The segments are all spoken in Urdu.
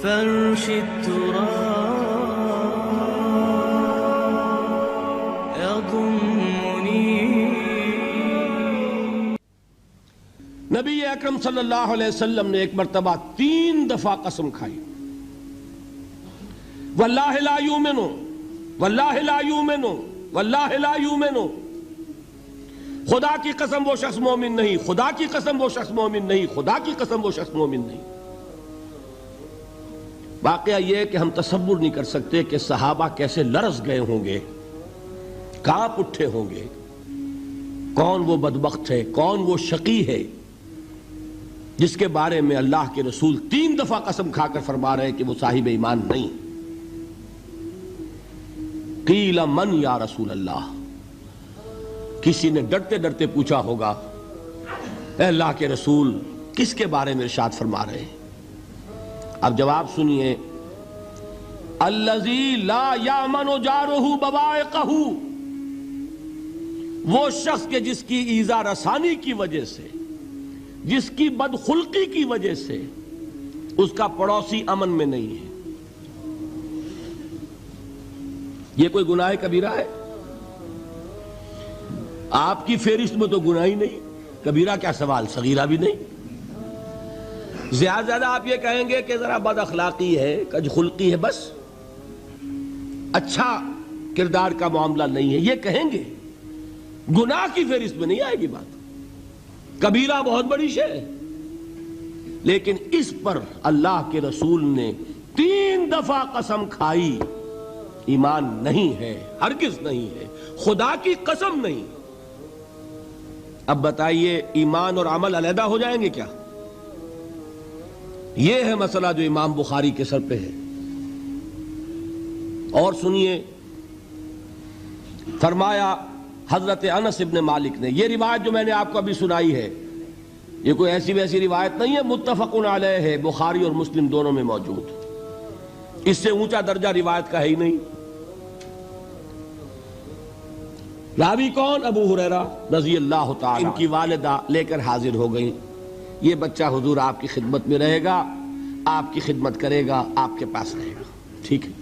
فرش التراب يضمني. نبی اکرم صلی اللہ علیہ وسلم نے ایک مرتبہ 3 دفعہ قسم کھائی، واللہ لا یؤمنو، واللہ لا یؤمنو، واللہ لا یؤمنو. خدا کی قسم وہ شخص مومن نہیں، خدا کی قسم وہ شخص مومن نہیں، خدا کی قسم وہ شخص مومن نہیں. واقعہ یہ ہے کہ ہم تصور نہیں کر سکتے کہ صحابہ کیسے لرز گئے ہوں گے، کانپ اٹھے ہوں گے. کون وہ بدبخت ہے، کون وہ شقی ہے جس کے بارے میں اللہ کے رسول 3 دفعہ قسم کھا کر فرما رہے ہیں کہ وہ صاحب ایمان نہیں. قیل من یا رسول اللہ، کسی نے ڈرتے ڈرتے پوچھا ہوگا اے اللہ کے رسول کس کے بارے میں ارشاد فرما رہے ہیں؟ اب جواب سنیے، الذی لا یامن جارہ بوائقہ، وہ شخص کے جس کی ایذا رسانی کی وجہ سے، جس کی بدخلقی کی وجہ سے اس کا پڑوسی امن میں نہیں ہے. یہ کوئی گناہ کبیرہ ہے؟ آپ کی فہرست میں تو گناہ ہی نہیں، کبیرہ کیا سوال، صغیرہ بھی نہیں. زیادہ آپ یہ کہیں گے کہ ذرا بد اخلاقی ہے، کج خلقی ہے، بس اچھا کردار کا معاملہ نہیں ہے، یہ کہیں گے. گناہ کی فہرست میں نہیں آئے گی بات. کبیرہ بہت بڑی شے ہے، لیکن اس پر اللہ کے رسول نے 3 دفعہ قسم کھائی. ایمان نہیں ہے، ہرگز نہیں ہے، خدا کی قسم نہیں. اب بتائیے ایمان اور عمل علیحدہ ہو جائیں گے کیا؟ یہ ہے مسئلہ جو امام بخاری کے سر پہ ہے. اور سنیے، فرمایا حضرت انس ابن مالک نے، یہ روایت جو میں نے آپ کو ابھی سنائی ہے یہ کوئی ایسی ویسی روایت نہیں ہے، متفق علیہ ہے، بخاری اور مسلم دونوں میں موجود. اس سے اونچا درجہ روایت کا ہے ہی نہیں. راوی کون؟ ابو ہریرہ رضی اللہ تعالی. ان کی والدہ لے کر حاضر ہو گئیں، یہ بچہ حضور آپ کی خدمت میں رہے گا، آپ کی خدمت کرے گا، آپ کے پاس رہے گا. ٹھیک ہے.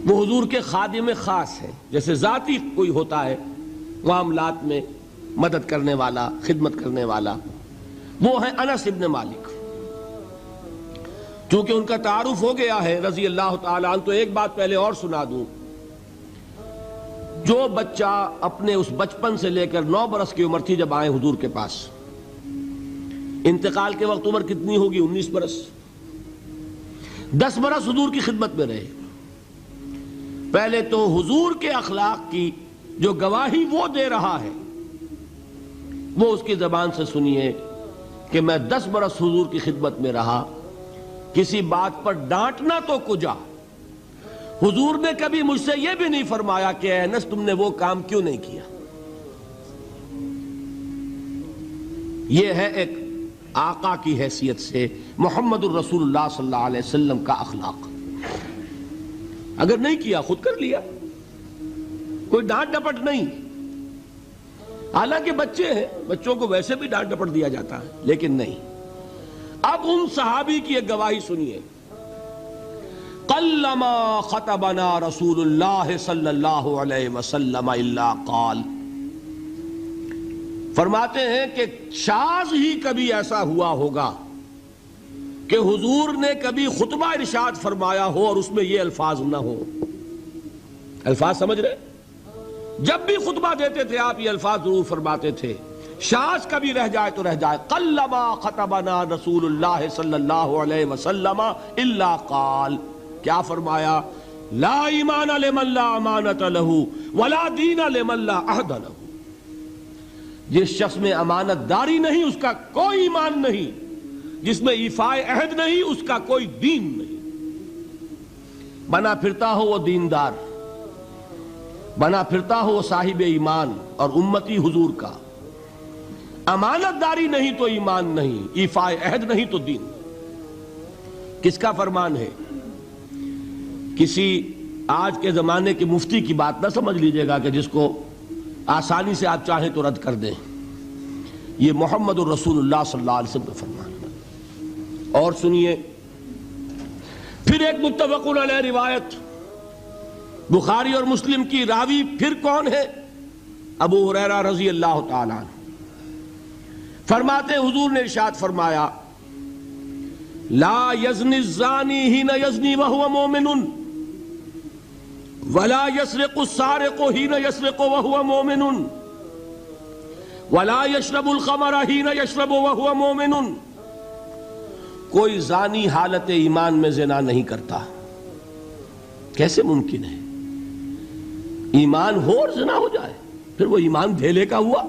وہ حضور کے خادم خاص ہے، جیسے ذاتی کوئی ہوتا ہے معاملات میں مدد کرنے والا، خدمت کرنے والا. وہ ہیں انس ابن مالک. چونکہ ان کا تعارف ہو گیا ہے رضی اللہ تعالیٰ عنہ، تو ایک بات پہلے اور سنا دوں. جو بچہ اپنے اس بچپن سے لے کر 9 برس کی عمر تھی جب آئے حضور کے پاس، انتقال کے وقت عمر کتنی ہوگی؟ 19 برس. 10 برس حضور کی خدمت میں رہے. پہلے تو حضور کے اخلاق کی جو گواہی وہ دے رہا ہے وہ اس کی زبان سے سنیے کہ میں 10 برس حضور کی خدمت میں رہا، کسی بات پر ڈانٹنا تو کجا. حضور نے کبھی مجھ سے یہ بھی نہیں فرمایا کہ اے انس تم نے وہ کام کیوں نہیں کیا. یہ ہے ایک آقا کی حیثیت سے محمد الرسول اللہ صلی اللہ علیہ وسلم کا اخلاق. اگر نہیں کیا خود کر لیا، کوئی ڈانٹ ڈپٹ نہیں. حالانکہ بچے ہیں، بچوں کو ویسے بھی ڈانٹ ڈپٹ دیا جاتا ہے، لیکن نہیں. اب ان صحابی کی ایک گواہی سنیے. قلما خطبنا رسول اللہ صلی اللہ علیہ وسلم الا قال، فرماتے ہیں کہ شاذ ہی کبھی ایسا ہوا ہوگا کہ حضور نے کبھی خطبہ ارشاد فرمایا ہو اور اس میں یہ الفاظ نہ ہو. الفاظ سمجھ رہے؟ جب بھی خطبہ دیتے تھے آپ یہ الفاظ ضرور فرماتے تھے. شاذ کبھی رہ جائے تو رہ جائے. قلما خطبنا رسول اللہ صلی اللہ علیہ وسلم الا قال، کیا فرمایا؟ لا ایمان لمن لا امانت لہ ولا دین لمن لا عہد لہ. جس شخص میں امانت داری نہیں اس کا کوئی ایمان نہیں، جس میں ایفاء عہد نہیں اس کا کوئی دین نہیں. بنا پھرتا ہو وہ دیندار، بنا پھرتا ہو وہ صاحب ایمان اور امتی حضور کا. امانت داری نہیں تو ایمان نہیں، ایفاء عہد نہیں تو دین. کس کا فرمان ہے؟ کسی آج کے زمانے کے مفتی کی بات نہ سمجھ لیجئے گا کہ جس کو آسانی سے آپ چاہیں تو رد کر دیں. یہ محمد الرسول اللہ صلی اللہ علیہ وسلم کا فرمان ہے. اور سنیے، پھر ایک متفق علیہ روایت بخاری اور مسلم کی، راوی پھر کون ہے؟ ابو ہریرہ رضی اللہ تعالیٰ عنہ فرماتے حضور نے ارشاد فرمایا لا یزنی الزانی حین یزنی وہو مومن ولا یسرق السارق حین یسرق وہو مومن ولا یشرب الخمر حین یشرب وہو مومن۔ کوئی زانی حالت ایمان میں زنا نہیں کرتا۔ کیسے ممکن ہے؟ ایمان ہو اور زنا ہو جائے، پھر وہ ایمان دھیلے کا ہوا؟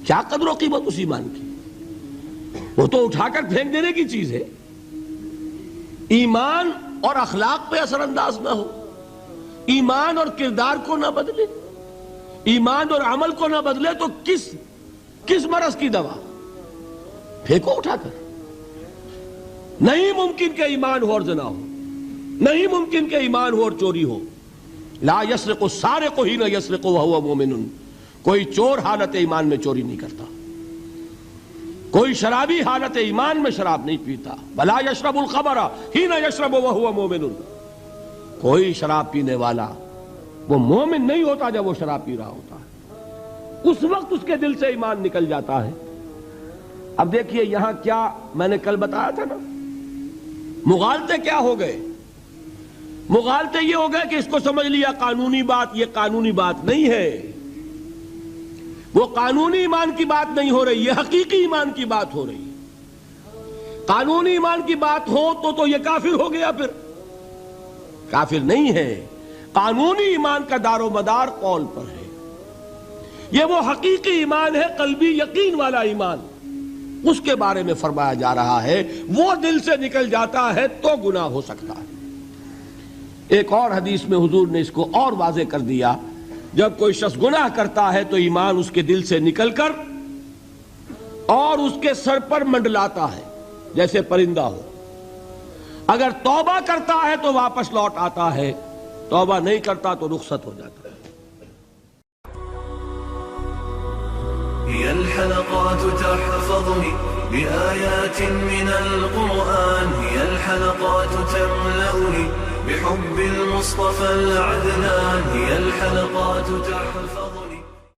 کیا قدر و قیمت اس ایمان کی؟ وہ تو اٹھا کر پھینک دینے کی چیز ہے۔ ایمان اور اخلاق پہ اثر انداز نہ ہو، ایمان اور کردار کو نہ بدلے، ایمان اور عمل کو نہ بدلے تو کس مرض کی دوا؟ پھینکو اٹھا کر۔ نہیں ممکن کہ ایمان ہو اور زنا ہو، نہیں ممکن کہ ایمان ہو اور چوری ہو۔ لا یسرق السارق حین یسرق وہو مومن، کوئی چور حالت ایمان میں چوری نہیں کرتا، کوئی شرابی حالت ایمان میں شراب نہیں پیتا۔ ولا یشرب الخمر حین یشرب وہو مومن، کوئی شراب پینے والا وہ مومن نہیں ہوتا جب وہ شراب پی رہا ہوتا ہے، اس وقت اس کے دل سے ایمان نکل جاتا ہے۔ اب دیکھیے یہاں کیا میں نے کل بتایا تھا نا، مغالطے کیا ہو گئے؟ مغالطے یہ ہو گئے کہ اس کو سمجھ لیا قانونی بات، یہ قانونی بات نہیں ہے، وہ قانونی ایمان کی بات نہیں ہو رہی، یہ حقیقی ایمان کی بات ہو رہی۔ قانونی ایمان کی بات ہو تو یہ کافر ہو گیا، پھر کافر نہیں ہے۔ قانونی ایمان کا دار و مدار قول پر ہے، یہ وہ حقیقی ایمان ہے، قلبی یقین والا ایمان، اس کے بارے میں فرمایا جا رہا ہے۔ وہ دل سے نکل جاتا ہے تو گناہ ہو سکتا ہے۔ ایک اور حدیث میں حضور نے اس کو اور واضح کر دیا، جب کوئی شخص گناہ کرتا ہے تو ایمان اس کے دل سے نکل کر اور اس کے سر پر منڈلاتا ہے جیسے پرندہ ہو۔ اگر توبہ کرتا ہے تو واپس لوٹ آتا ہے، توبہ نہیں کرتا تو رخصت ہو جاتا ہے۔ هي الحلقات تحفظني بآيات من القرآن، هي الحلقات تملأني بحب المصطفى العدنان، هي الحلقات تحفظني